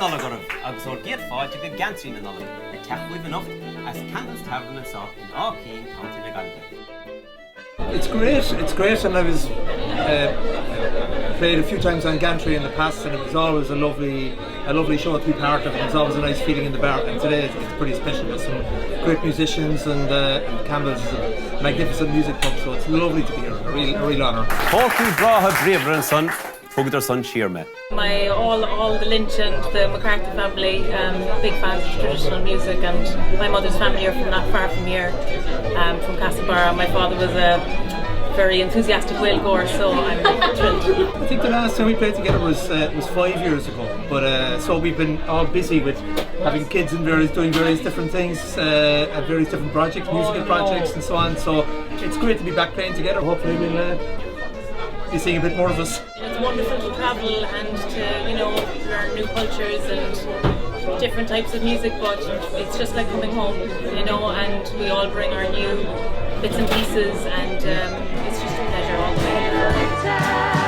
Nollag agus or géad fáilte go Geantraí na Nollag a teachhuiimh anocht as Campbell's Tavern and Sock in Ácín, County Nollag. It's great, and I was played a few times on Geantraí in the past, and it was always a lovely show to be part of. It was always a nice feeling in the bar, and today it's pretty special with some great musicians, and Campbell's is a magnificent music pub, so it's lovely to be here. A real honour. Fáilú brátha bríomhar an son, tugad ar son siar me. All the Lynch and the McCarthy family, big fans of traditional music, and my mother's family are from not far from here, from Castlebar. My father was a very enthusiastic whale goer, so I'm thrilled. I think the last time we played together was 5 years ago, but so we've been all busy with having kids and doing various different things, at various different projects, musical projects and so on, so it's great to be back playing together. Hopefully we'll be seeing a bit more of us. It's wonderful to travel and to learn new cultures and different types of music, but it's just like coming home, and we all bring our new bits and pieces, and it's just a pleasure all the way.